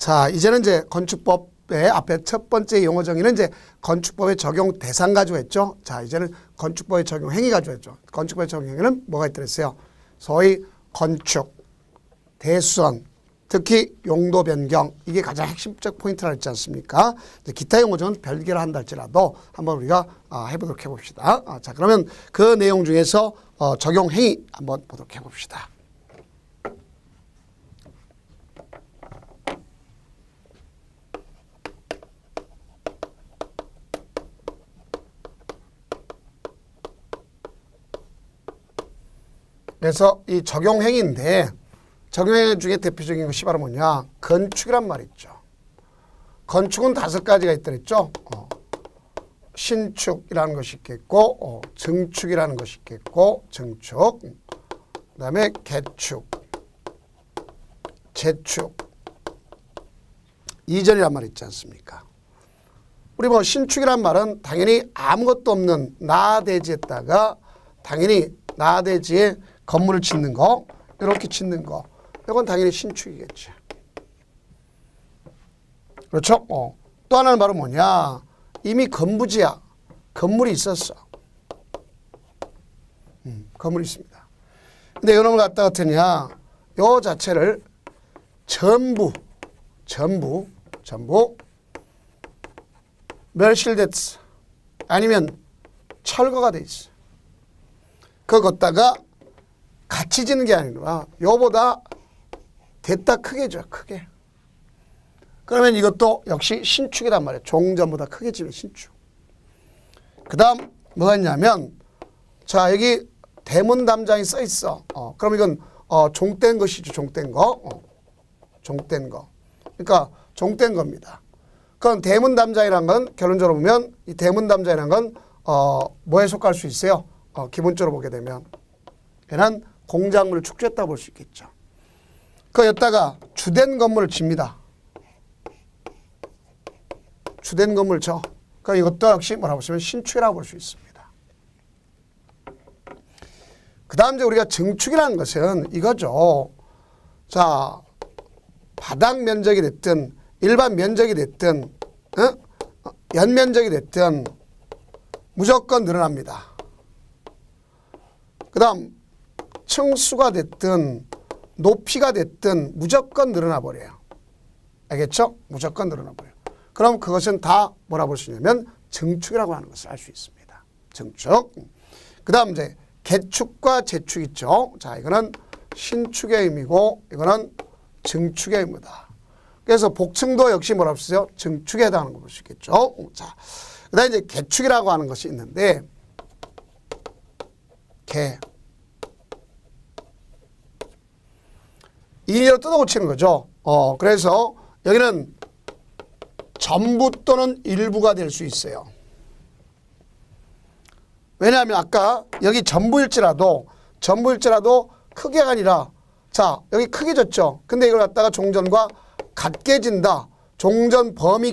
자, 이제는 이제 건축법의 앞에 첫 번째 용어 정의는 이제 건축법의 적용 대상 가지고 했죠. 자, 이제는 건축법의 적용 행위 가지고 했죠. 건축법의 적용 행위는 뭐가 있더랬어요? 소위 건축, 대수선, 특히 용도 변경, 이게 가장 핵심적 포인트라 했지 않습니까? 기타 용어는 별개로 한다 할지라도 한번 우리가 해보도록 해봅시다. 자, 그러면 그 내용 중에서 적용 행위 한번 보도록 해봅시다. 그래서 이 적용 행위인데 적용 행위 중에 대표적인 것이 바로 뭐냐? 건축이란 말이 있죠. 건축은 5가지가 있더랬죠. 신축이라는 것이 있겠고, 증축이라는 것이 있겠고, 증축, 그 다음에 개축, 재축, 이전이란 말이 있지 않습니까? 우리 뭐 신축이란 말은 당연히 아무것도 없는 나대지에다가 당연히 나대지에 건물을 짓는 거, 이렇게 짓는 거, 이건 당연히 신축이겠지. 그렇죠? 또 하나는 바로 뭐냐? 이미 건부지야. 건물이 있었어. 건물이 있습니다. 근데 이놈을 갖다 같으냐? 요 자체를 전부 멸실됐어. 아니면 철거가 돼 있어. 그거 걷다가 같이 짓는 게 아니라 요보다 됐다 크게 줘. 크게. 그러면 이것도 역시 신축이란 말이에요. 종전보다 크게 지면 신축. 그 다음 뭐가 있냐면 자 여기 대문담장이 써 있어. 그럼 이건 종된 것이죠. 종된 거. 종된 거. 그러니까 종된 겁니다. 그럼 대문담장이란 건 결론적으로 보면 이 대문담장이란 건 뭐에 속할 수 있어요? 기본적으로 보게 되면 얘는 공작물을 축조했다고 볼 수 있겠죠. 그 여기다가 주된 건물을 집니다. 주된 건물 쳐. 그러니까 이것도 역시 뭐라고 보시면 신축이라고 볼 수 있습니다. 그 다음 이제 우리가 증축이라는 것은 이거죠. 자, 바닥 면적이 됐든 일반 면적이 됐든 연면적이 됐든 무조건 늘어납니다. 그 다음 층수가 됐든 높이가 됐든 무조건 늘어나 버려요. 알겠죠? 무조건 늘어나 버려요. 그럼 그것은 다 뭐라 볼 수 있냐면 증축이라고 하는 것을 알 수 있습니다. 증축. 그 다음 이제 개축과 재축 있죠. 자, 이거는 신축의 의미고 이거는 증축의 의미다. 그래서 복층도 역시 뭐라 볼수있어요? 증축에 해당하는 걸 볼 수 있겠죠. 자, 그 다음에 이제 개축이라고 하는 것이 있는데 인위로 뜯어 고치는 거죠. 그래서 여기는 전부 또는 일부가 될 수 있어요. 왜냐하면 아까 여기 전부일지라도 크게가 아니라 자 여기 크게 졌죠. 근데 이걸 갖다가 종전과 같게 진다. 종전 범위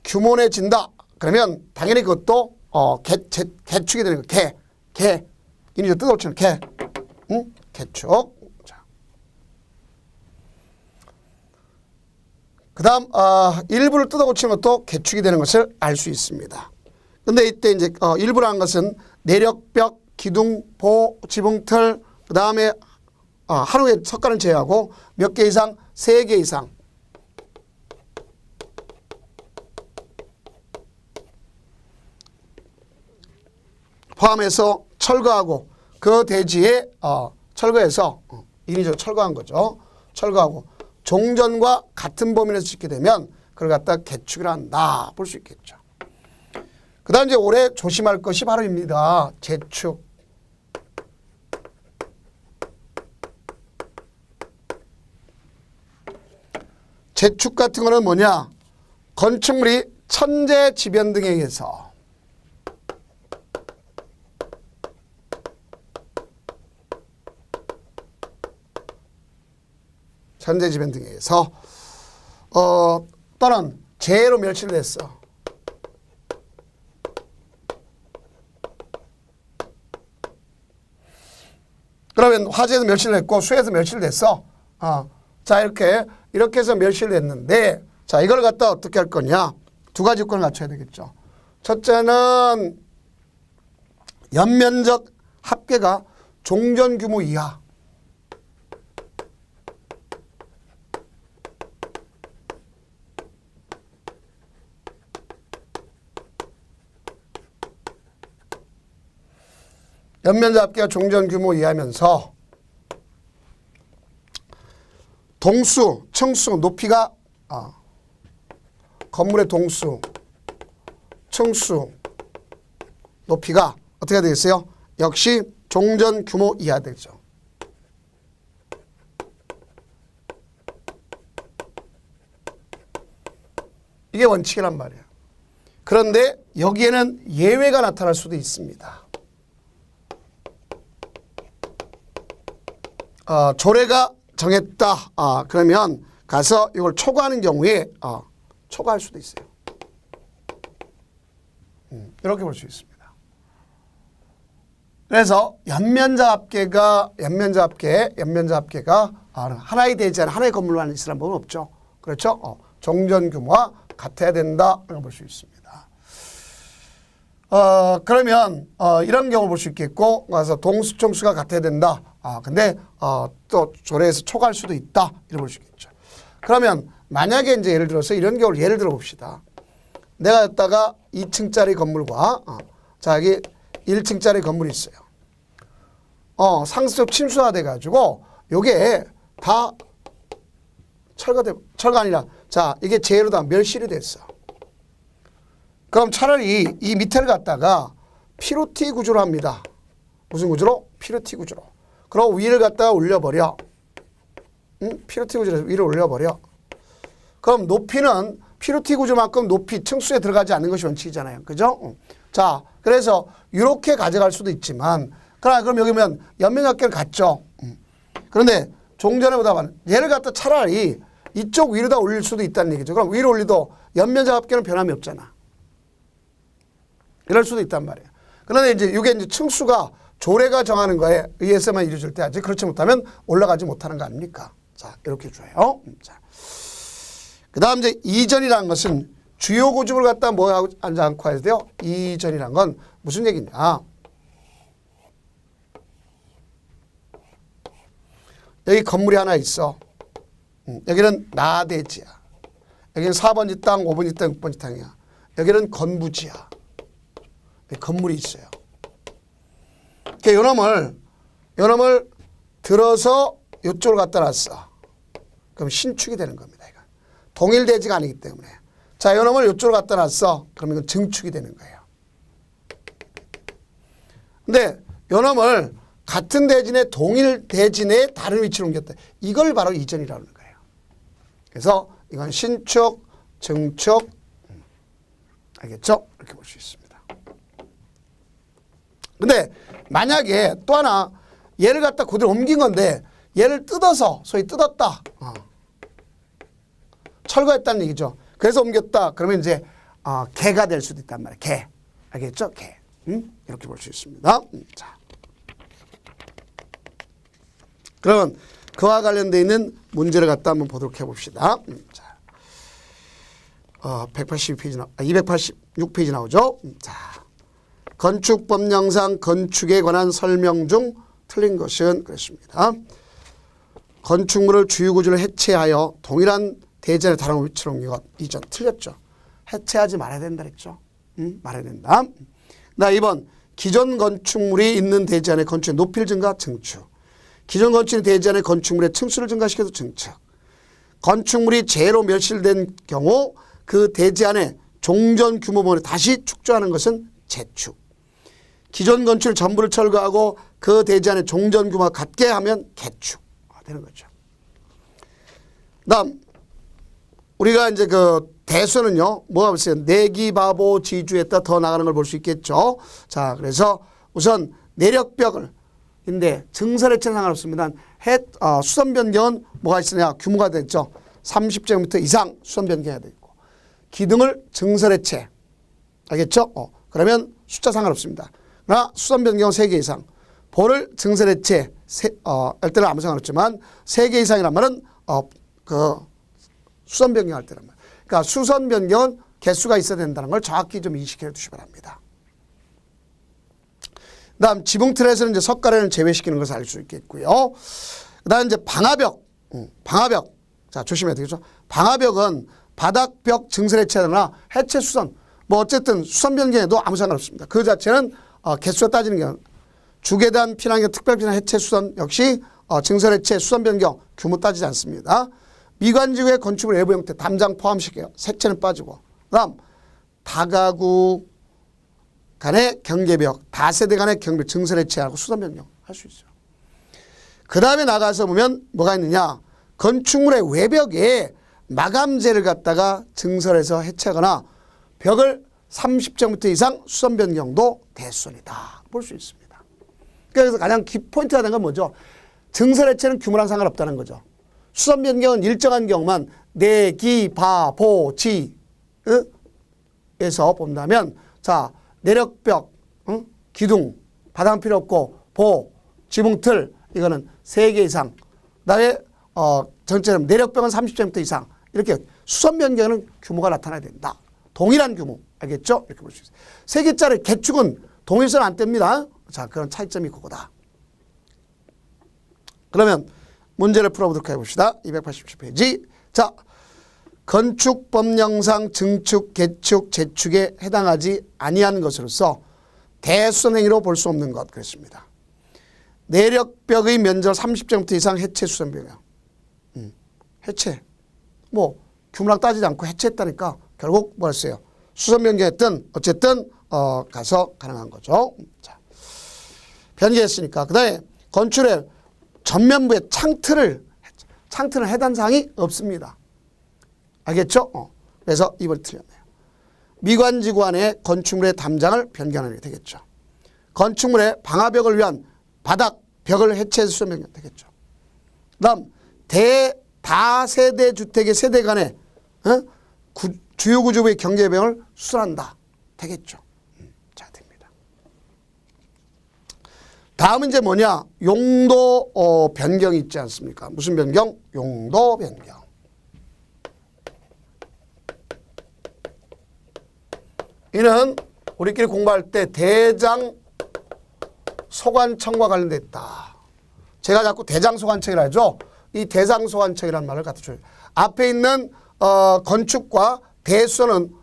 규모내진다. 그러면 당연히 그것도 개축이 되는 거. 인위로 뜯어 고치는 개축. 자. 그 다음, 일부를 뜯어 고치는 것도 개축이 되는 것을 알 수 있습니다. 근데 이때 이제, 일부라는 것은 내력벽, 기둥, 보, 지붕틀, 그 다음에, 하루에 석가를 제외하고 몇 개 이상? 3개 이상. 포함해서 철거하고 그 대지에 철거해서 인위적으로 철거한 거죠. 철거하고 종전과 같은 범위 내에서 짓게 되면 그걸 갖다 개축을 한다 볼 수 있겠죠. 그 다음 이제 올해 조심할 것이 바로 입니다. 재축. 재축 같은 거는 뭐냐? 건축물이 천재지변 등에 의해서 천재지변 등에 의해서 또는 재해로 멸실됐어. 그러면 화재에서 멸실됐고 수해에서 멸실됐어. 자, 이렇게 해서 멸시를 했는데, 자, 이걸 갖다 어떻게 할 거냐? 두 가지 요건을 갖춰야 되겠죠. 첫째는 연면적 합계가 종전 규모 이하. 연면적 합계가 종전 규모 이하면서 동수, 층수, 높이가 건물의 동수, 층수, 높이가 어떻게 되겠어요? 역시 종전 규모 이하 되죠. 이게 원칙이란 말이에요. 그런데 여기에는 예외가 나타날 수도 있습니다. 조례가 정했다. 그러면 가서 이걸 초과하는 경우에 초과할 수도 있어요. 이렇게 볼 수 있습니다. 그래서 연면적 합계가 하나의 대지하는 하나의 건물만 있으라는 법은 없죠. 그렇죠? 종전 규모와 같아야 된다. 이렇게 볼 수 있습니다. 그러면 이런 경우를 볼 수 있겠고, 그래서 동수, 총수가 같아야 된다. 근데 또 조례에서 초과할 수도 있다. 이렇게 볼 수 있겠죠. 그러면 만약에 이제 예를 들어서 이런 경우를 예를 들어 봅시다. 내가 여기다가 2층짜리 건물과 자, 여기 1층짜리 건물이 있어요. 상습적 침수가 돼가지고 요게 다 철거 아니라, 자, 이게 재해로 다 멸실이 됐어. 그럼 차라리 이 밑에를 갖다가 피로티 구조로 합니다. 무슨 구조로? 피로티 구조로. 그럼 위를 갖다가 올려버려. 피로티 구조로 위로 올려버려. 그럼 높이는 피로티 구조만큼 높이 층수에 들어가지 않는 것이 원칙이잖아요. 그죠? 자, 그래서 이렇게 가져갈 수도 있지만, 그럼 여기면 연면적계는 같죠. 그런데 종전에 보다는 얘를 갖다 차라리 이쪽 위로다 올릴 수도 있다는 얘기죠. 그럼 위로 올리도 연면적 합계는 변함이 없잖아. 이럴 수도 있단 말이에요. 그런데 이제 이게 이제 층수가 조례가 정하는 거에 의해서만 이루어질 때 하지, 그렇지 못하면 올라가지 못하는 거 아닙니까? 자, 이렇게 줘요. 자. 그 다음 이제 이전이라는 것은 주요 고집을 갖다 뭐 하고 앉아 않고 해야 돼요? 이전이란 건 무슨 얘기냐? 여기 건물이 하나 있어. 여기는 나대지야. 여기는 4번지 땅, 5번지 땅, 6번지 땅이야. 여기는 건부지야. 건물이 있어요. 요놈을 들어서 이쪽으로 갖다 놨어. 그럼 신축이 되는 겁니다. 이건 동일대지가 아니기 때문에. 자, 요놈을 이쪽으로 갖다 놨어. 그러면 이건 증축이 되는 거예요. 근데 요놈을 같은 대진의 동일 대진의 다른 위치로 옮겼다. 이걸 바로 이전이라고 하는 거예요. 그래서 이건 신축, 증축, 알겠죠? 이렇게 볼 수 있습니다. 근데 만약에 또 하나 얘를 갖다 그대로 옮긴 건데 얘를 뜯어서 소위 뜯었다. 철거했다는 얘기죠. 그래서 옮겼다. 그러면 이제 개가 될 수도 있단 말이에요. 개. 알겠죠? 개. 이렇게 볼 수 있습니다. 자. 그러면 그와 관련되어 있는 문제를 갖다 한번 보도록 해봅시다. 자. 286페이지 나오죠. 자. 건축법령상 건축에 관한 설명 중 틀린 것은 그랬습니다. 건축물을 주유구조를 해체하여 동일한 대전에 다른 위치로 옮긴 것. 이전 틀렸죠. 해체하지 말아야 된다 그랬죠. 말아야 된다. 나 2번 기존 건축물이 있는 대지 안에 건축의 높이를 증가 증축. 기존 건축의 대지 안에 건축물의 층수를 증가시켜서 증축. 건축물이 재해로 멸실된 경우 그 대지 안에 종전 규모만을 다시 축조하는 것은 재축. 기존 건축을 전부를 철거하고 그 대지 안에 종전 규모와 같게 하면 개축 되는 거죠. 그다음 우리가 이제 그 대수는요, 뭐가 있어요? 내기바보 지주했다 더 나가는 걸 볼 수 있겠죠. 자, 그래서 우선 내력벽을 인데 증설해체는 상관없습니다. 수선 변경은 뭐가 있으냐? 규모가 됐죠. 30제곱미터 이상 수선 변경해야 되고 기둥을 증설해체 알겠죠? 그러면 숫자 상관없습니다. 그러나 수선 변경 3개 이상 보를 증설해체 할 때는 아무 상관없지만 3개 이상이란 말은 수선 변경할 때란 말. 그러니까 수선 변경은 개수가 있어야 된다는 걸 정확히 좀 인식해 두시기 바랍니다. 그다음 지붕 틀에서는 이제 석가래는 제외시키는 것을 알 수 있겠고요. 그다음 이제 방화벽. 자, 조심해야 되겠죠. 방화벽은 바닥벽 증설 해체하거나 해체 수선. 뭐 어쨌든 수선 변경에도 아무 상관없습니다. 그 자체는 개수가 따지는 게 주계단 피난경 특별피난 해체 수선 역시 증설 해체 수선 변경 규모 따지지 않습니다. 미관지구의 건축물 외부 형태 담장 포함시켜요. 색채는 빠지고. 그다음 다가구 간의 경계벽, 다세대 간의 경계벽 증설 해체하고 수선 변경 할 수 있어요. 그 다음에 나가서 보면 뭐가 있느냐. 건축물의 외벽에 마감재를 갖다가 증설해서 해체하거나 벽을 30제곱미터 이상 수선 변경도 대수선이다. 볼 수 있습니다. 그래서 가장 키포인트가 된 건 뭐죠? 증설 해체는 규모랑 상관없다는 거죠. 수선 변경은 일정한 경우만 내기, 바, 보, 지 에서 본다면 자 내력벽, 기둥, 바닥은 필요 없고 보, 지붕틀 이거는 3개 이상 그다음에 전체는 내력벽은 30제곱미터 이상 이렇게 수선 변경은 규모가 나타나야 된다. 동일한 규모 알겠죠? 이렇게 볼 수 있어요. 3개짜리 개축은 동일선 안 뗍니다. 자 그런 차이점이 그거다. 그러면 문제를 풀어보도록 해봅시다. 287페이지. 자 건축법령상 증축, 개축, 재축에 해당하지 아니한 것으로서 대수선 행위로 볼 수 없는 것 그랬습니다. 내력벽의 면적 30제곱미터 이상 해체 수선 변경. 해체. 뭐 규모랑 따지지 않고 해체했다니까 결국 뭐였어요? 수선 변경했든 어쨌든 가서 가능한 거죠. 자, 변경했으니까 그 다음에 건축의 전면부에 창틀은 해당 사항이 없습니다. 알겠죠? 그래서 이번에 틀렸네요. 미관지구 안에 건축물의 담장을 변경하는 게 되겠죠. 건축물의 방화벽을 위한 바닥, 벽을 해체해서 수선 변경 되겠죠. 그 다음 다세대 주택의 세대 간의 주요 구조부의 경계벽을 수선한다. 되겠죠. 자, 됩니다. 다음은 이제 뭐냐? 용도 변경이 있지 않습니까? 무슨 변경? 용도 변경. 이는 우리끼리 공부할 때 대장 소관청과 관련돼 있다. 제가 자꾸 대장 소관청이라 하죠. 이 대장 소관청이라는 말을 갖다 줘요. 앞에 있는 건축과 대수선은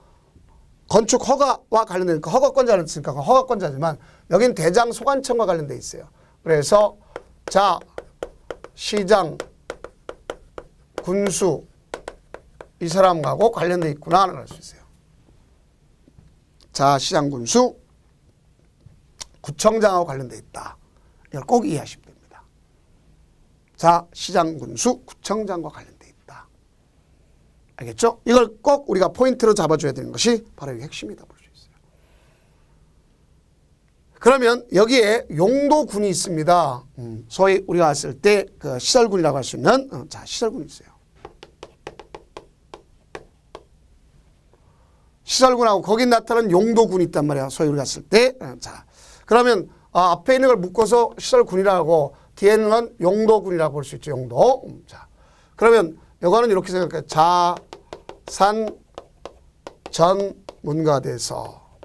건축 허가와 관련되니까 허가권자를 쓰니까 허가권자지만 여긴 대장 소관청과 관련돼 있어요. 그래서 자 시장 군수 이 사람하고 관련돼 있구나 하는 걸 알 수 있어요. 자 시장 군수 구청장하고 관련돼 있다. 이걸 꼭 이해하시면 됩니다. 자 시장 군수 구청장과 관련돼 있다. 알겠죠? 이걸 꼭 우리가 포인트로 잡아줘야 되는 것이 바로 이 핵심이다 볼 수 있어요. 그러면 여기에 용도군이 있습니다. 소위 우리가 왔을 때 그 시설군이라고 할 수 있는 자 시설군이 있어요. 시설군하고 거기 나타나는 용도군이 있단 말이야. 소위 우리가 갔을 때. 자 그러면 앞에 있는 걸 묶어서 시설군이라고 뒤에 있는 건 용도군이라고 볼 수 있죠. 용도. 자 그러면 이거는 이렇게 생각해. 자산 전문가돼서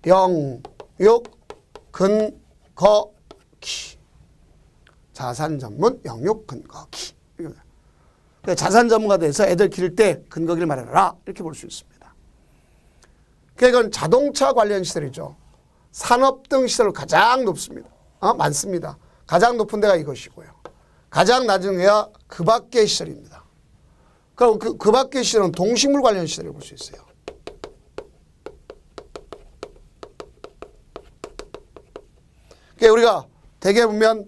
영육 근거기. 자산 전문 영육 근거기. 자산 전문가 돼서 애들 기를 때 근거기를 마련하라. 이렇게 볼 수 있습니다. 그러니까 이건 자동차 관련 시설이죠. 산업 등 시설은 가장 높습니다. 많습니다. 가장 높은 데가 이것이고요. 가장 낮은 데가 그 밖의 시설입니다. 그럼 그 밖의 시설은 동식물 관련 시설을 볼 수 있어요. 그러니까 우리가 대개 보면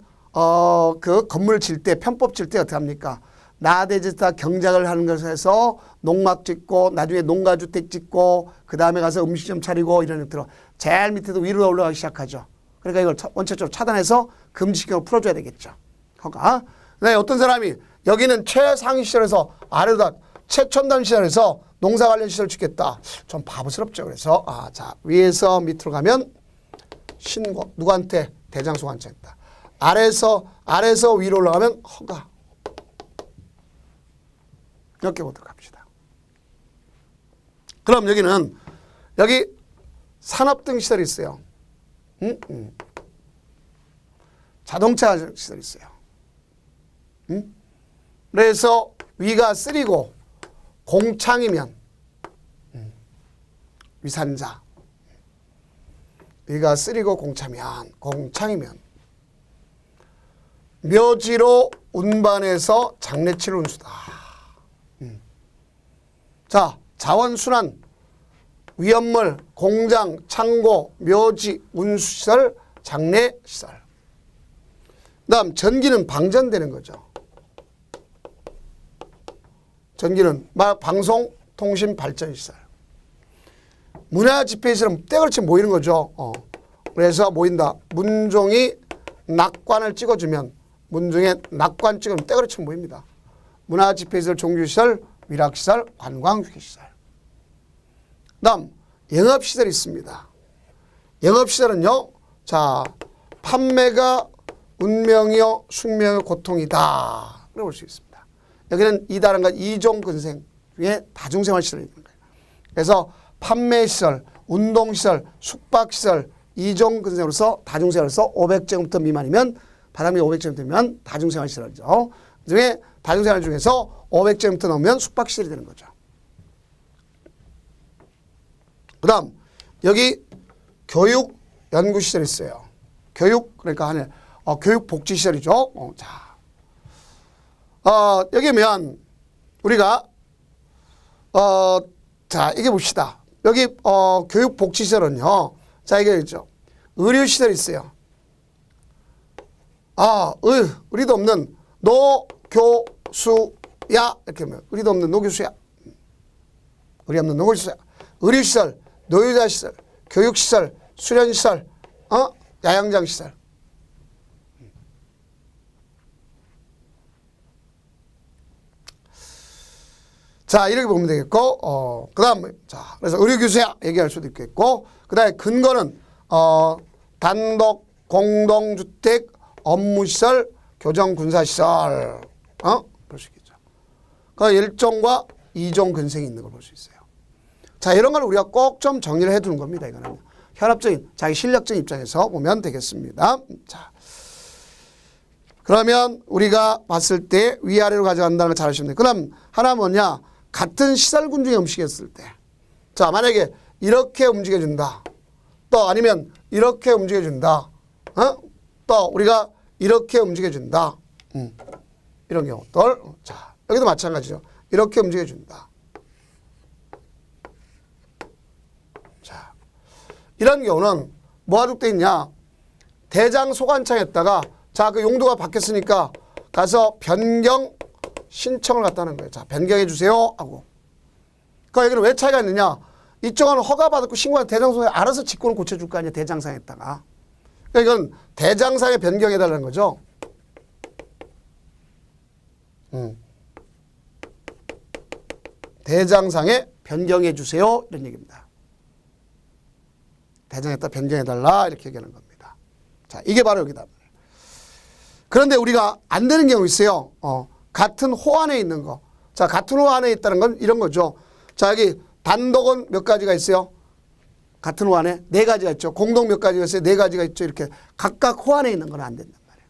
그 건물 질 때 편법 질 때 어떻게 합니까? 나대지다 경작을 하는 것을 해서 농막 짓고 나중에 농가주택 짓고 그 다음에 가서 음식점 차리고 이런 것들을 제일 밑에도 위로 올라가기 시작하죠. 그러니까 이걸 원칙적으로 차단해서 금지시켜서 풀어줘야 되겠죠. 허가. 네, 어떤 사람이 여기는 최상위 시설에서 아래로다 최첨단 시설에서 농사 관련 시설 짓겠다. 좀 바보스럽죠. 그래서 자 위에서 밑으로 가면 신고 누구한테 대장소관청했다. 아래에서 위로 올라가면 허가. 이렇게 보도록 합시다. 그럼 여기 산업 등 시설이 있어요. 자동차 시설이 있어요. 그래서 위가 3고 공창이면 위산자. 위가 3고 공창이면 묘지로 운반해서 장례칠 운수다. 자, 자원순환, 위험물, 공장, 창고, 묘지, 운수시설, 장례시설. 그 다음 전기는 방전되는 거죠. 전기는 방송, 통신, 발전시설. 문화집회시설은 때그렇이 모이는 거죠. 그래서 모인다. 문종이 낙관을 찍어주면 문중에 낙관 찍으면 때그렇이 모입니다. 문화집회시설, 종교시설, 위락시설, 관광휴게시설. 그 다음 영업시설이 있습니다. 영업시설은요. 자, 판매가 운명이요 숙명의 고통이다. 그래 볼 수 있습니다. 여기는 이다른 건 이종근생 중에 다중생활시설이 있는 거예요. 그래서 판매시설, 운동시설, 숙박시설, 이종근생으로서 다중생활에서 500제곱미터 미만이면 바람이 500제곱미터 미만 다중생활시설이죠. 그중에 다중생활 중에서 500제곱미터 넘으면 숙박시설이 되는 거죠. 그 다음 여기 교육연구시설이 있어요. 그러니까 교육복지시설이죠. 여기면 우리가 자 이게 봅시다. 여기 교육복지시설은요. 자 이게 있죠. 의료시설이 있어요. 의리도 없는 노교수야 이렇게 하면 의리도 없는 노교수야. 의리 없는 노교수야. 의료시설, 노유자시설, 교육시설, 수련시설, 야영장시설. 자, 이렇게 보면 되겠고, 그 다음, 자, 그래서 의료교수야 얘기할 수도 있겠고, 그 다음에 근거는, 단독, 공동주택, 업무시설, 교정군사시설, 볼 수 있겠죠. 그 1종과 2종 근생이 있는 걸 볼 수 있어요. 자, 이런 걸 우리가 꼭 좀 정리를 해 두는 겁니다. 이거는. 현업적인, 자기 실력적인 입장에서 보면 되겠습니다. 자. 그러면 우리가 봤을 때 위아래로 가져간다는 걸 잘 아시면 돼요. 그럼 하나 뭐냐? 같은 시설군 중에 움직였을 때. 자, 만약에 이렇게 움직여준다. 또 아니면 이렇게 움직여준다. 또 우리가 이렇게 움직여준다. 이런 경우들. 자, 여기도 마찬가지죠. 이렇게 움직여준다. 자, 이런 경우는 뭐가 돼 있냐? 대장 소관청에다가 자, 그 용도가 바뀌었으니까 가서 변경 신청을 갖다는 거예요. 자, 변경해 주세요 하고. 그러니까 여기는 왜 차이가 있느냐? 이쪽은 허가받았고 신고한 대장소에 알아서 직권을 고쳐줄 거 아니에요. 대장상에다가. 그러니까 이건 대장상에 변경해달라는 거죠. 대장상에 변경해 주세요 이런 얘기입니다. 대장에다 변경해달라 이렇게 얘기하는 겁니다. 자, 이게 바로 여기다. 그런데 우리가 안 되는 경우 있어요. 같은 호안에 있는 거. 자, 같은 호안에 있다는 건 이런 거죠. 자, 여기 단독은 몇 가지가 있어요? 같은 호안에 4가지가 있죠. 공동 몇 가지가 있어요? 4가지가 있죠. 이렇게 각각 호안에 있는 건 안 된단 말이에요.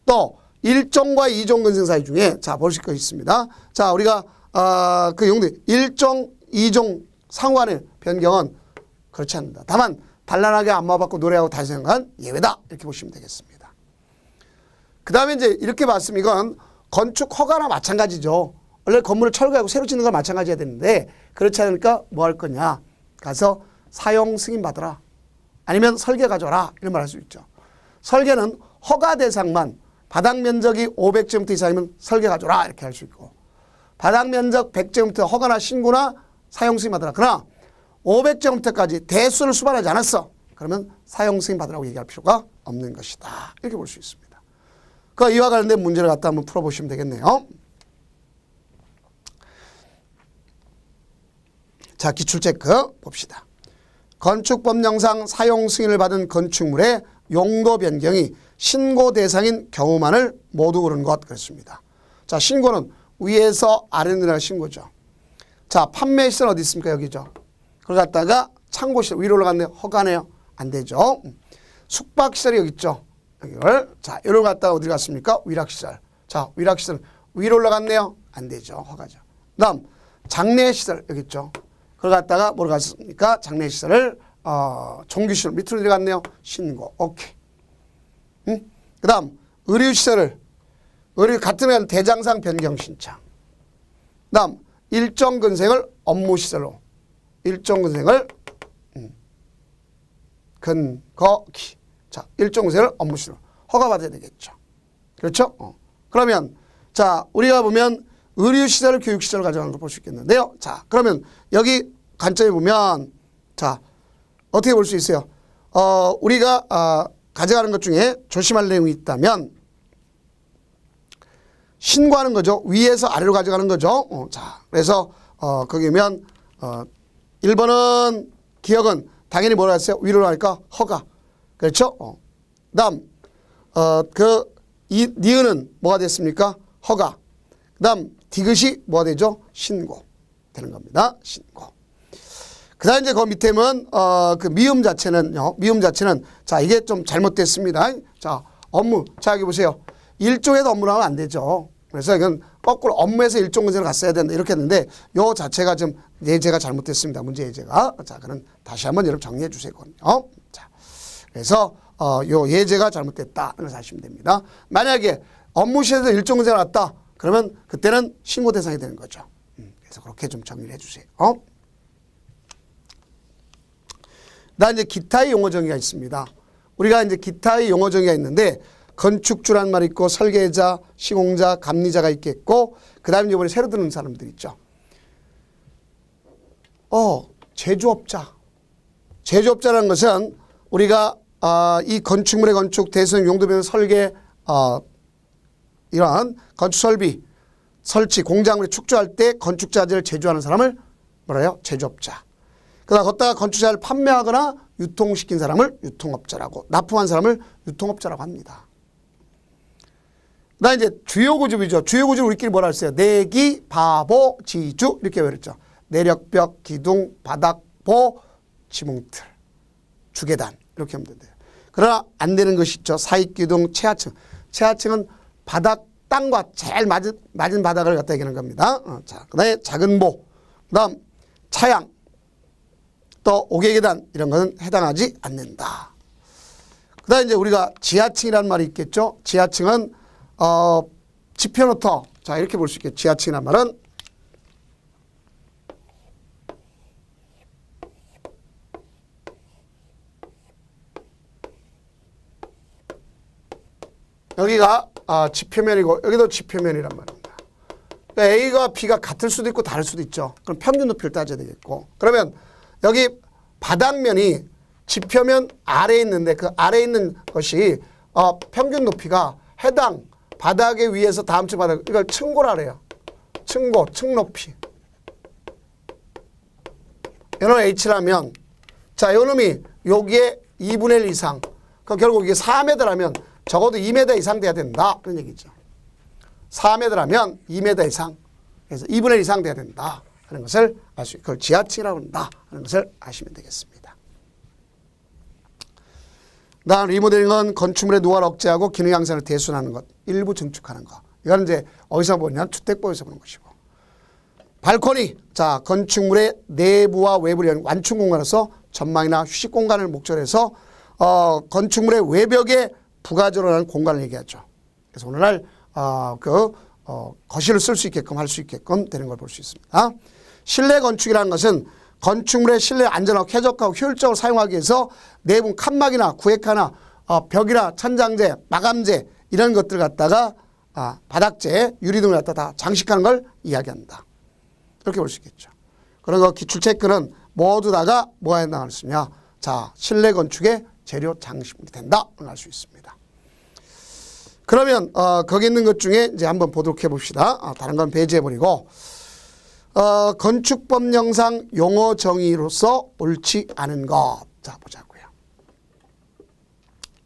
또 1종과 2종 근생 사이 중에 자, 보실 거 있습니다. 자, 우리가 그 용도 1종, 2종 상호안의 변경은 그렇지 않는다. 다만 단란하게 안마받고 노래하고 다시 생각한 예외다. 이렇게 보시면 되겠습니다. 그 다음에 이제 이렇게 봤으면 이건 건축 허가나 마찬가지죠. 원래 건물을 철거하고 새로 짓는 건 마찬가지야 되는데 그렇지 않으니까 뭐 할 거냐. 가서 사용 승인 받아라. 아니면 설계 가져와라. 이런 말 할 수 있죠. 설계는 허가 대상만 바닥 면적이 500제곱미터 이상이면 설계 가져와라. 이렇게 할 수 있고 바닥 면적 100제곱미터 허가나 신고나 사용 승인 받아라. 그러나 500제곱미터까지 대수를 수반하지 않았어. 그러면 사용 승인 받으라고 얘기할 필요가 없는 것이다. 이렇게 볼 수 있습니다. 그 이와 관련된 문제를 갖다 한번 풀어보시면 되겠네요. 자, 기출체크 봅시다. 건축법령상 사용 승인을 받은 건축물의 용도 변경이 신고 대상인 경우만을 모두 그런 것 그랬습니다. 자, 신고는 위에서 아래로 내려가는 신고죠. 자, 판매 시설 어디 있습니까? 여기죠. 그걸 갖다가 창고 시설 위로 올라갔네요. 허가네요. 안 되죠. 숙박 시설이 여기 있죠. 여기를 자, 여기로 갔다가 어디 갔습니까? 위락 시설. 자, 위락 시설 위로 올라갔네요. 안 되죠. 허가죠. 그다음 장례 시설 여기 있죠. 그걸 갖다가 뭐로 갔습니까? 장례 시설을 종교 시설 밑으로 내려갔네요. 신고. 오케이. 응? 그다음 의료 시설을 의료 같으면 대장상 변경 신청. 그다음 일정 근생을 업무 시설로 일정 근생을 근거기. 자, 일정 근생을 업무 시설로 허가 받아야 되겠죠. 그렇죠? 그러면 자, 우리가 보면 의료 시설, 교육 시설을 가져가는 걸 볼 수 있겠는데요. 자, 그러면 여기 관점에 보면 자, 어떻게 볼 수 있어요? 우리가 가져가는 것 중에 조심할 내용이 있다면 신고하는 거죠. 위에서 아래로 가져가는 거죠. 자, 그래서 거기면 1번은 기억은 당연히 뭐라 했어요? 위로 하니까 허가. 그렇죠? 그다음 니은은 뭐가 됐습니까? 허가. 그다음 디귿이 뭐가 되죠? 신고 되는 겁니다. 신고. 그다음 이제 그 밑에는 그 미음 자체는요. 미음 자체는 자, 이게 좀 잘못됐습니다. 자, 업무. 자, 여기 보세요. 일종에도 업무를 하면 안 되죠. 그래서 이건 거꾸로 업무에서 일종 근세로 갔어야 된다 이렇게 했는데 요 자체가 좀 예제가 잘못됐습니다. 문제 예제가. 자, 그럼 다시 한번 여러분 정리해 주세요. 자, 그래서 요 예제가 잘못됐다 이렇게 하시면 됩니다. 만약에 업무실에서 일종 근세가 났다 그러면 그때는 신고 대상이 되는 거죠. 그래서 그렇게 좀 정리를 해 주세요. 그다음 이제 기타의 용어 정의가 있습니다. 우리가 이제 기타의 용어 정의가 있는데 건축주란 말이 있고 설계자, 시공자, 감리자가 있겠고 그다음에 이번에 새로 드는 사람들 있죠. 제조업자. 제조업자라는 것은 우리가 이 건축물의 건축, 대선, 용도변, 설계, 이러한 건축 설비, 설치, 공작물에 축조할 때 건축자재를 제조하는 사람을 뭐라 해요? 제조업자. 그다음 걷다가 건축자를 판매하거나 유통시킨 사람을 유통업자라고, 납품한 사람을 유통업자라고 합니다. 그다음 이제 주요 구조이죠. 주요 구조 우리끼리 뭐라 했어요? 내기, 바보, 지주 이렇게 외웠죠. 내력벽, 기둥, 바닥, 보, 지붕틀, 주계단 이렇게 하면 된대요. 그러나 안 되는 것이 있죠. 사익기둥, 최하층. 최하층은 바닥 땅과 제일 맞은 바닥을 갖다 얘기하는 겁니다. 자, 그다음에 작은 보, 그다음 차양, 또 옥외계단 이런 것은 해당하지 않는다. 그다음에 이제 우리가 지하층이라는 말이 있겠죠. 지하층은 지표노터. 자, 이렇게 볼 수 있겠죠. 지하층이라는 말은 여기가 지표면이고 여기도 지표면이란 말입니다. 그러니까 A가 B가 같을 수도 있고 다를 수도 있죠. 그럼 평균 높이를 따져야 되겠고. 그러면 여기 바닥면이 지표면 아래에 있는데 그 아래에 있는 것이 평균 높이가 해당 바닥에 위에서 다음 층 바닥 이걸 층고라 그래요. 층고, 층 높이. 이놈 H라면 자, 요놈이 여기에 2분의 1 이상. 그럼 결국 이게 4m라면 적어도 2m 이상 돼야 된다. 그런 얘기죠. 4m라면 2m 이상. 그래서 2분의 1 이상 돼야 된다. 하는 것을 그걸 지하층이라고 한다. 하는 것을 아시면 되겠습니다. 다음 리모델링은 건축물의 노화를 억제하고 기능 향상을 대순하는 것. 일부 증축하는 것. 이건 이제 어디서 보느냐? 주택법에서 보는 것이고. 발코니. 자, 건축물의 내부와 외부를 연 완충 공간에서 전망이나 휴식 공간을 목적으로 해서 건축물의 외벽에 부가적으로 하는 공간을 얘기하죠. 그래서 오늘날 거실을 쓸 수 있게끔 할 수 있게끔 되는 걸 볼 수 있습니다. 실내 건축이라는 것은 건축물의 실내 안전하고 쾌적하고 효율적으로 사용하기 위해서 내부 칸막이나 구획하나 벽이나 천장재, 마감재 이런 것들 갖다가 바닥재, 유리 등을 갖다 다 장식하는 걸 이야기한다. 이렇게 볼 수 있겠죠. 그런 거 기출 체크는 모두 다가 뭐에 나왔느냐? 자, 실내 건축의 재료 장식물이 된다. 알 수 있습니다. 그러면 거기 있는 것 중에 이제 한번 보도록 해봅시다. 다른 건 배제해버리고 건축법령상 용어 정의로서 옳지 않은 것. 자, 보자고요.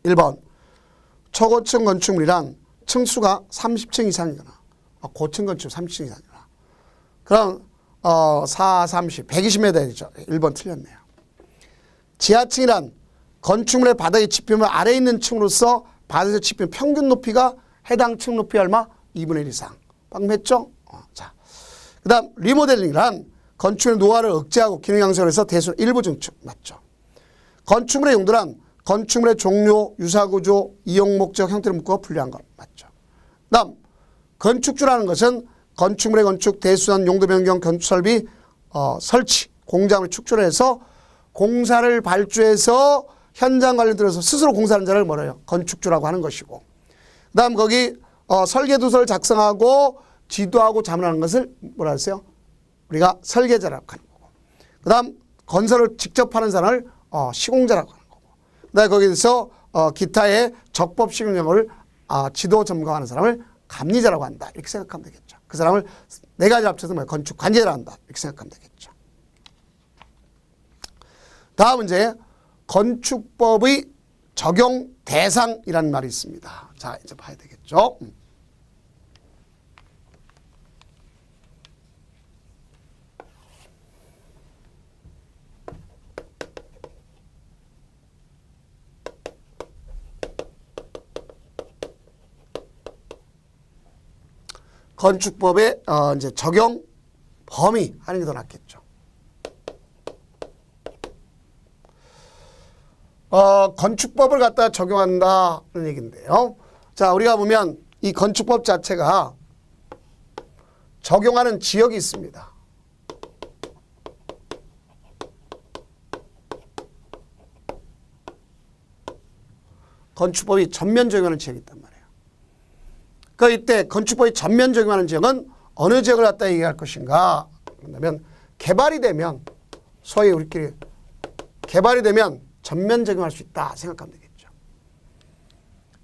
1번 초고층 건축물이란 층수가 30층 이상이거나 고층 건축 30층 이상이거나 그럼 4, 30, 120m 되죠. 1번 틀렸네요. 지하층이란 건축물의 바닥에 집히면 아래에 있는 층으로서 바닥에서 집히면 평균 높이가 해당 층 높이 얼마? 2분의 1 이상. 방금 했죠? 자, 그 다음 리모델링이란 건축물의 노화를 억제하고 기능 양성을 해서 대수 일부 증축. 맞죠? 건축물의 용도란 건축물의 종류, 유사구조, 이용 목적, 형태를 묶어 분류한 것. 맞죠? 그 다음 건축주라는 것은 건축물의 건축, 대수단, 용도 변경, 건축 설비, 설치, 공장을 축조를 해서 공사를 발주해서 현장 관련 들어서 스스로 공사하는 자를 뭐라 해요? 건축주라고 하는 것이고 그 다음 거기 설계도서를 작성하고 지도하고 자문하는 것을 뭐라 했어요? 우리가 설계자라고 하는 거고 그 다음 건설을 직접 하는 사람을 시공자라고 하는 거고 그 다음에 거기에서 기타의 적법 시공령을 지도 점검하는 사람을 감리자라고 한다. 이렇게 생각하면 되겠죠. 그 사람을 네 가지 합쳐서 건축 관제자라 한다. 이렇게 생각하면 되겠죠. 다음 문제 건축법의 적용 대상이라는 말이 있습니다. 자, 이제 봐야 되겠죠. 건축법의 이제 적용 범위 하는 게 더 낫겠죠. 건축법을 갖다 적용한다는 얘기인데요. 자, 우리가 보면 이 건축법 자체가 적용하는 지역이 있습니다. 건축법이 전면 적용하는 지역이 있단 말이에요. 그 이때 건축법이 전면 적용하는 지역은 어느 지역을 갖다 얘기할 것인가? 그러면 개발이 되면 소위 우리끼리 개발이 되면 전면 적용할 수 있다 생각하면 되겠죠.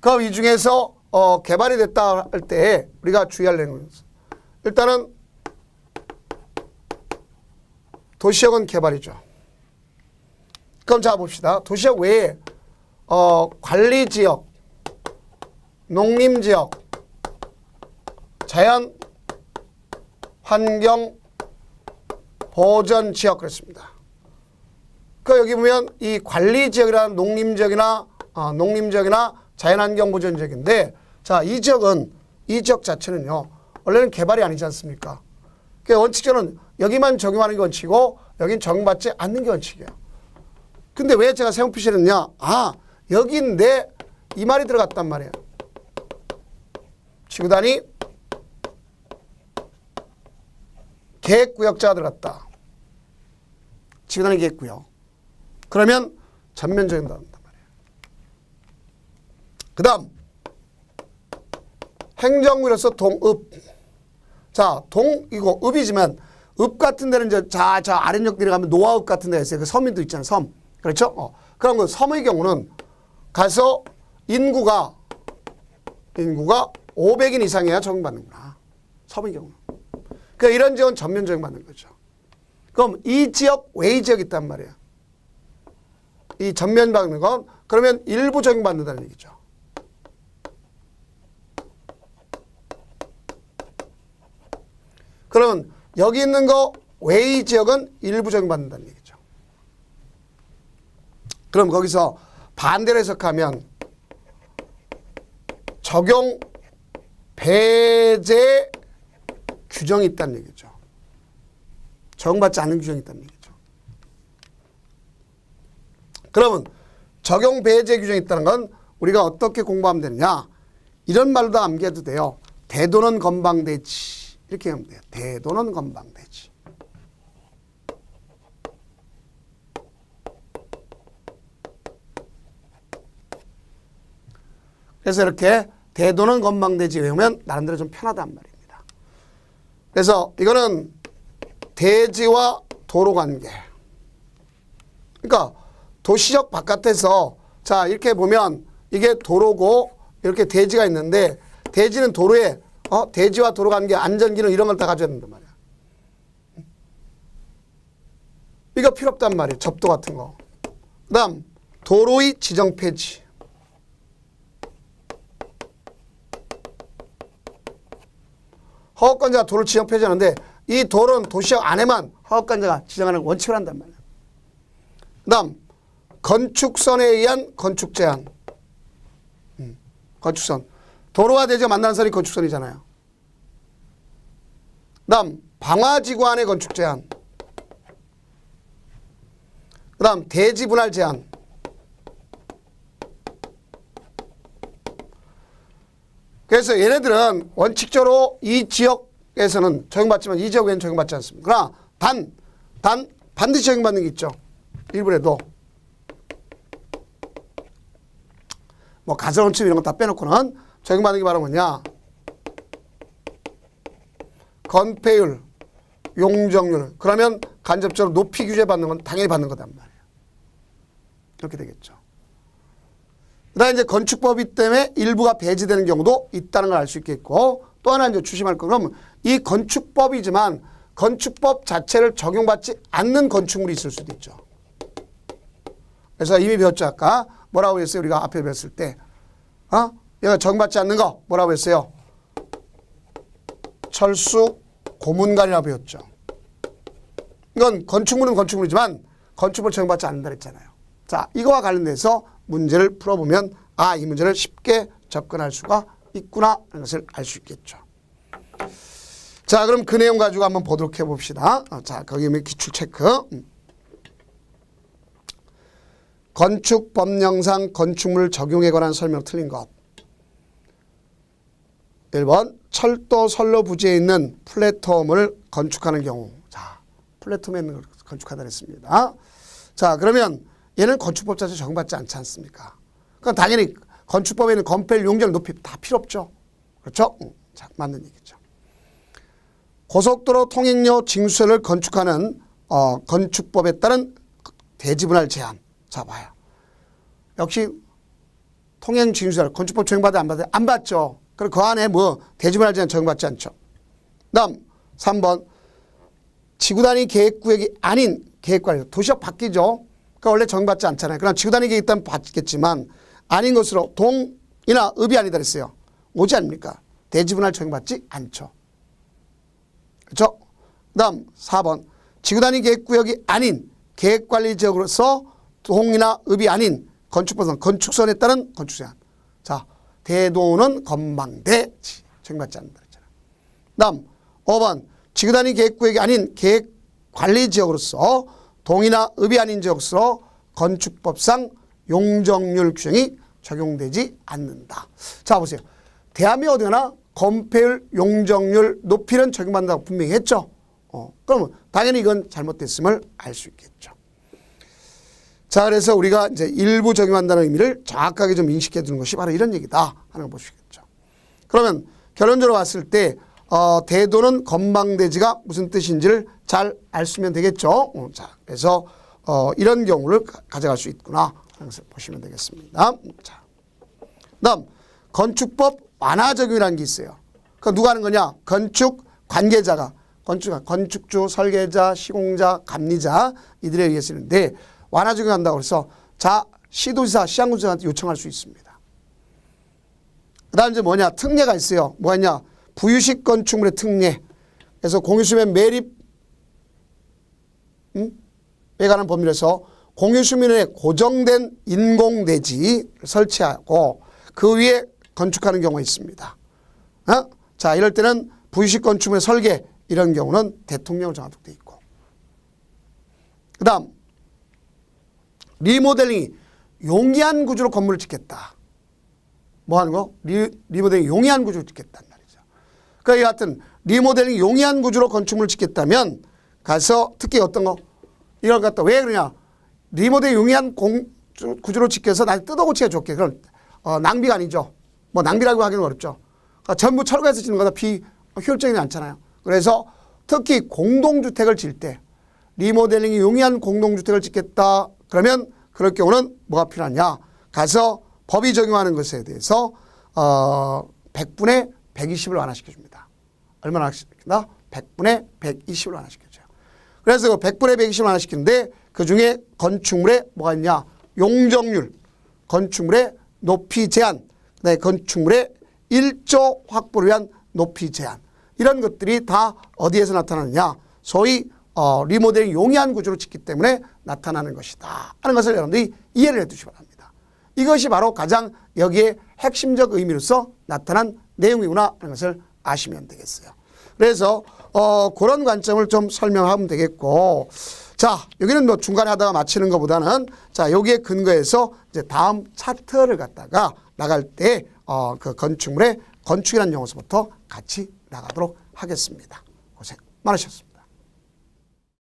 그럼 이 중에서 개발이 됐다 할 때 우리가 주의할 내용은 일단은 도시역은 개발이죠. 그럼 자 봅시다. 도시역 외에 관리지역, 농림지역, 자연 환경 보전 지역 그렇습니다. 그 여기 보면 이 관리 지역이라는 농림지역이나 자연환경 보전 지역인데 자, 이 지역 자체는요. 원래는 개발이 아니지 않습니까? 그 원칙적으로는 여기만 적용하는 게 원칙이고 여긴 적용받지 않는 게 원칙이에요. 근데 왜 제가 세모 표시를 했냐? 여기인데 이 말이 들어갔단 말이에요. 지구단위 계획구역자가 들어갔다. 지구단위 계획구역. 그러면 전면 적용된단 말이에요. 그 다음 행정구로서 동읍. 자, 이거 읍이지만 읍 같은 데는 이제 저 아랫역 내려가면 노아읍 같은 데가 있어요. 그 서민도 있잖아요. 섬. 그렇죠? 그럼 그 섬의 경우는 가서 인구가 500인 이상이어야 적용받는구나. 섬의 경우는. 그러니까 이런 지역은 전면 적용받는 거죠. 그럼 이 지역 외의 지역이 있단 말이에요. 이 전면 받는 건 그러면 일부 적용받는다는 얘기죠. 그러면 여기 있는 거 외의 지역은 일부 적용받는다는 얘기죠. 그럼 거기서 반대로 해석하면 적용 배제 규정이 있다는 얘기죠. 적용받지 않는 규정이 있다는 얘기죠. 그러면 적용 배제 규정이 있다는 건 우리가 어떻게 공부하면 되느냐? 이런 말도 암기해도 돼요. 대도는 건방대지. 이렇게 하면 돼요. 대도는 건방대지. 그래서 이렇게 대도는 건방대지 외우면 나름대로 좀 편하단 말입니다. 그래서 이거는 대지와 도로 관계. 그러니까 도시역 바깥에서 자 이렇게 보면 이게 도로고 이렇게 대지가 있는데 대지는 도로에 대지와 도로 관계, 안전기능 이런 걸 다 가져야 된단 말이야. 이거 필요 없단 말이에요. 접도 같은 거. 그 다음 도로의 지정 폐지. 허가권자가 도를 지정표시하는데 이 도는 도시역 안에만 허가권자가 지정하는 원칙을 한단 말이야. 그 다음 건축선에 의한 건축 제한. 건축선. 도로와 대지가 만나는 선이 건축선이잖아요. 그 다음 방화지구 안의 건축 제한. 그 다음 대지 분할 제한. 그래서 얘네들은 원칙적으로 이 지역에서는 적용받지만 이 지역에는 적용받지 않습니다. 그러나 반드시 적용받는 게 있죠. 일부라도. 뭐 가설원칙 이런 거 다 빼놓고는 적용받는 게 바로 뭐냐. 건폐율, 용적률. 그러면 간접적으로 높이 규제받는 건 당연히 받는 거단 말이에요. 이렇게 되겠죠. 그 다음에 이제 건축법이 때문에 일부가 배제되는 경우도 있다는 걸 알 수 있겠고, 또 하나 이제 조심할 건, 그러면 이 건축법이지만 건축법 자체를 적용받지 않는 건축물이 있을 수도 있죠. 그래서 이미 배웠죠. 아까 뭐라고 했어요? 우리가 앞에 배웠을 때. 얘가 적용받지 않는 거 뭐라고 했어요? 철수 고문관이라고 배웠죠. 이건 건축물은 건축물이지만 건축법을 적용받지 않는다 그랬잖아요. 자, 이거와 관련돼서 문제를 풀어보면 이 문제를 쉽게 접근할 수가 있구나 하는 것을 알 수 있겠죠. 자, 그럼 그 내용 가지고 한번 보도록 해봅시다. 자, 거기 기출 체크. 건축법령상 건축물 적용에 관한 설명 틀린 것. 1번 철도 선로 부지에 있는 플랫폼을 건축하는 경우. 자, 플랫폼에 있는 걸 건축하다 그랬습니다. 자, 그러면 얘는 건축법 자체 적용받지 않지 않습니까? 그럼 당연히 건축법에는 건폐율, 용적률, 높이 다 필요 없죠. 그렇죠? 자, 맞는 얘기죠. 고속도로 통행료 징수를 건축하는 건축법에 따른 대지분할 제한. 자, 봐요. 역시 통행 징수를 건축법 적용받아 안 받아요? 안 받죠. 그럼 그 안에 뭐 대지분할 제한 적용받지 않죠. 다음 3번 지구단위 계획구역이 아닌 계획관리. 도시역 바뀌죠. 그러니까 원래 적용받지 않잖아요. 그러나 지구단위 계획 있다면 받겠지만 아닌 것으로 동이나 읍이 아니다 그랬어요. 오지 않습니까? 대지분할 적용받지 않죠. 그렇죠? 그 다음 4번 지구단위 계획구역이 아닌 계획관리지역으로서 동이나 읍이 아닌 건축법상 건축선에 따른 건축제한. 자, 대도는 건망대 적용받지 않는다 그랬잖아요. 다음 5번 지구단위 계획구역이 아닌 계획관리지역으로서 동이나 읍이 아닌 지역으로서 건축법상 용적률 규정이 적용되지 않는다. 자, 보세요. 대한민국 어디 가나 건폐율, 용적률, 높이는 적용받는다고 분명히 했죠. 그러면 당연히 이건 잘못됐음을 알 수 있겠죠. 자, 그래서 우리가 이제 일부 적용한다는 의미를 정확하게 좀 인식해 두는 것이 바로 이런 얘기다 하는 걸 보시겠죠. 그러면 결론적으로 봤을 때 대도는 건망대지가 무슨 뜻인지를 잘 알수면 되겠죠. 자, 그래서 이런 경우를 가져갈 수 있구나 하는 것을 보시면 되겠습니다. 자, 다음 건축법 완화 적용이라는 게 있어요. 그 누가 하는 거냐? 건축 관계자가 건축주, 설계자, 시공자, 감리자 이들에 의해서 있는데 완화 적용한다고 해서 자, 시도지사, 시장군수한테 요청할 수 있습니다. 그 다음 이제 뭐냐? 특례가 있어요. 뭐냐? 부유식 건축물의 특례. 그래서 공유수면 매립에 관한 법률에서 공유수면에 고정된 인공대지 설치하고 그 위에 건축하는 경우가 있습니다. 자, 이럴 때는 부유식 건축물의 설계 이런 경우는 대통령으로 정하도록 되어 있고, 그 다음 리모델링이 용이한 구조로 건물을 짓겠다. 뭐 하는 거? 리모델링 용이한 구조로 짓겠다는 말이죠. 그러니까 이 같은 리모델링 용이한 구조로 건축물을 짓겠다면 가서 특히 어떤 거? 이걸 갖다 왜 그러냐? 리모델링 용이한 구조로 짓게해서 날 뜯어고치기가 좋게. 그럼 낭비가 아니죠. 뭐 낭비라고 하기는 어렵죠. 그러니까 전부 철거해서 짓는 거다 비효율적이지 않잖아요. 그래서 특히 공동주택을 질 때 리모델링이 용이한 공동주택을 짓겠다. 그러면 그럴 경우는 뭐가 필요하냐? 가서 법이 적용하는 것에 대해서 100분의 120을 완화시켜줍니다. 얼마나 완화시킨다? 100분의 120을 완화시켜줘요. 그래서 100분의 120을 완화시키는데 그중에 건축물에 뭐가 있냐? 용적률, 건축물의 높이 제한, 건축물의 일조 확보를 위한 높이 제한. 이런 것들이 다 어디에서 나타나느냐. 소위 리모델링 용이한 구조로 짓기 때문에 나타나는 것이다 하는 것을 여러분들이 이해를 해 두시기 바랍니다. 이것이 바로 가장 여기에 핵심적 의미로서 나타난 내용이구나 하는 것을 아시면 되겠어요. 그래서 그런 관점을 좀 설명하면 되겠고, 자 여기는 뭐 중간에 하다가 마치는 것보다는 자 여기에 근거해서 이제 다음 차트를 갖다가 나갈 때 그 건축물의 건축이라는 용어서부터 같이 나가도록 하겠습니다. 고생 많으셨습니다.